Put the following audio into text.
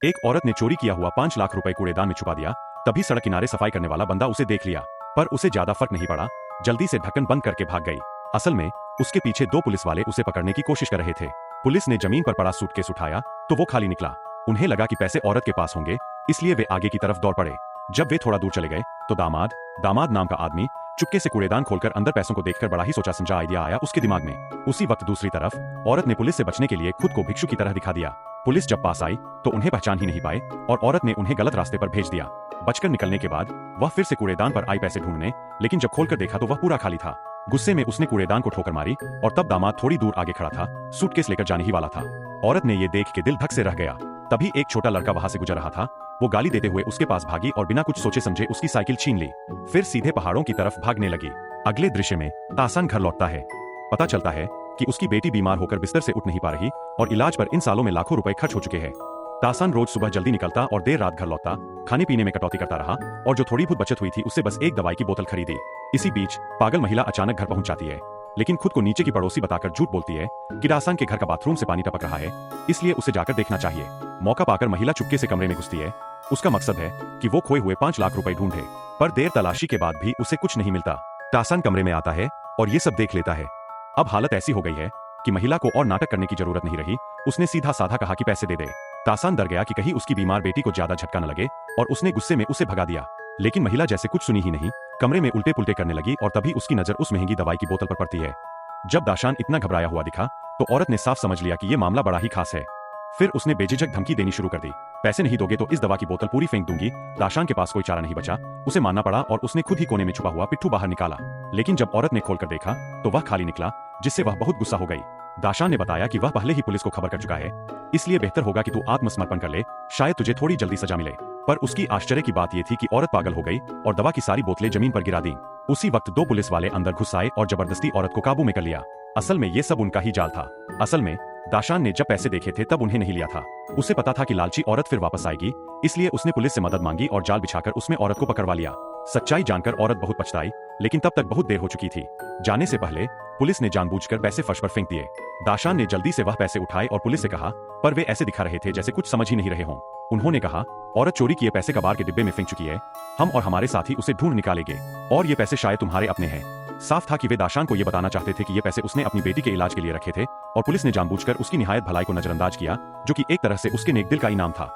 एक औरत ने चोरी किया हुआ 5 लाख रुपए कूड़ेदान में छुपा दिया। तभी सड़क किनारे सफाई करने वाला बंदा उसे देख लिया, पर उसे ज्यादा फर्क नहीं पड़ा। जल्दी से ढक्कन बंद करके भाग गई। असल में उसके पीछे 2 पुलिस वाले उसे पकड़ने की कोशिश कर रहे थे। पुलिस ने जमीन पर पड़ा सूटकेस उठाया तो वो खाली निकला। उन्हें लगा कि पैसे औरत के पास होंगे, इसलिए वे आगे की तरफ दौड़ पड़े। जब वे थोड़ा दूर चले गए तो दामाद नाम का आदमी चुपके से कूड़ेदान खोलकर अंदर पैसों को देखकर बड़ा ही सोचा समझा आइडिया आया उसके दिमाग में। उसी वक्त दूसरी तरफ औरत ने पुलिस से बचने के लिए खुद को भिक्षु की तरह दिखा दिया। पुलिस जब पास आई तो उन्हें पहचान ही नहीं पाए और औरत ने उन्हें गलत रास्ते पर भेज दिया। बचकर निकलने के बाद वह फिर से कूड़ेदान पर आई पैसे ढूंढने, लेकिन जब खोलकर देखा तो वह पूरा खाली था। गुस्से में उसने कूड़ेदान को ठोकर मारी और तब दामाद थोड़ी दूर आगे खड़ा था, सूटकेस लेकर जाने ही वाला था। औरत ने ये देख के दिल धक से रह गया। तभी एक छोटा लड़का वहां से गुजर रहा था। वो गाली देते हुए उसके पास भागी और बिना कुछ सोचे समझे उसकी साइकिल छीन ली, फिर सीधे पहाड़ों की तरफ भागने लगी। अगले दृश्य में तासान घर लौटता है। पता चलता है कि उसकी बेटी बीमार होकर बिस्तर से उठ नहीं पा रही और इलाज पर इन सालों में लाखों रुपए खर्च हो चुके हैं। तासान रोज सुबह जल्दी निकलता और देर रात घर लौटता, खाने पीने में कटौती करता रहा और जो थोड़ी बहुत बचत हुई थी उससे बस एक दवाई की बोतल खरीदी। इसी बीच पागल महिला अचानक घर पहुंच जाती है, लेकिन खुद को नीचे की पड़ोसी बताकर झूठ बोलती है कि तासान के घर का बाथरूम से पानी टपक रहा है, इसलिए उसे जाकर देखना चाहिए। मौका पाकर महिला चुपके से कमरे में घुसती है। उसका मकसद है कि वो खोए हुए 5 लाख रुपए ढूंढे, पर देर तलाशी के बाद भी उसे कुछ नहीं मिलता। तासान कमरे में आता है और ये सब देख लेता है। अब हालत ऐसी हो गई है कि महिला को और नाटक करने की जरूरत नहीं रही। उसने सीधा साधा कहा कि पैसे दे दे। तासान डर गया कि कहीं उसकी बीमार बेटी को ज्यादा झटका न लगे और उसने गुस्से में उसे भगा दिया, लेकिन महिला जैसे कुछ सुनी ही नहीं, कमरे में उल्टे पुल्टे करने लगी और तभी उसकी नजर उस महंगी दवाई की बोतल पर पड़ती है। जब तासान इतना घबराया हुआ दिखा तो औरत ने साफ समझ लिया कि यह मामला बड़ा ही खास है। फिर उसने बेझिझक धमकी देनी शुरू कर दी, पैसे नहीं दोगे तो इस दवा की बोतल पूरी फेंक दूंगी। तासान के पास कोई चारा नहीं बचा, उसे मानना पड़ा और उसने खुद ही कोने में छुपा हुआ पिट्ठू बाहर निकाला। लेकिन जब औरत ने खोलकर देखा तो वह खाली निकला, जिससे वह बहुत गुस्सा हो गई। दाशान ने बताया कि वह पहले ही पुलिस को खबर कर चुका है, इसलिए बेहतर होगा कि तू आत्मसमर्पण कर ले, शायद तुझे थोड़ी जल्दी सजा मिले। पर उसकी आश्चर्य की बात यह थी कि औरत पागल हो गई और दवा की सारी बोतलें जमीन पर गिरा दी। उसी वक्त 2 पुलिस वाले अंदर घुस आए और जबरदस्ती औरत को काबू में कर लिया। असल में ये सब उनका ही जाल था। असल में दाशान ने जब पैसे देखे थे तब उन्हें नहीं लिया था। उसे पता था कि लालची औरत फिर वापस आएगी, इसलिए उसने पुलिस से मदद मांगी और जाल बिछाकर उसमें औरत को पकड़वा लिया। सच्चाई जानकर औरत बहुत पछताई, लेकिन तब तक बहुत देर हो चुकी थी। जाने से पहले पुलिस ने जानबूझकर पैसे फर्श पर फेंक दिए। दाशान ने जल्दी से वह पैसे उठाए और पुलिस से कहा, पर वे ऐसे दिखा रहे थे जैसे कुछ समझ ही नहीं रहे हों। उन्होंने कहा, औरत चोरी किए पैसे कबाड़ के डिब्बे में फेंक चुकी है, हम और हमारे साथी उसे ढूंढ निकालेंगे और ये पैसे शायद तुम्हारे अपने हैं। साफ था कि वे दाशान को यह बताना चाहते थे कि ये पैसे उसने अपनी बेटी के इलाज के लिए रखे थे और पुलिस ने जानबूझकर उसकी निहायत भलाई को नजरअंदाज किया, जो कि एक तरह से उसके नेक दिल का इनाम था।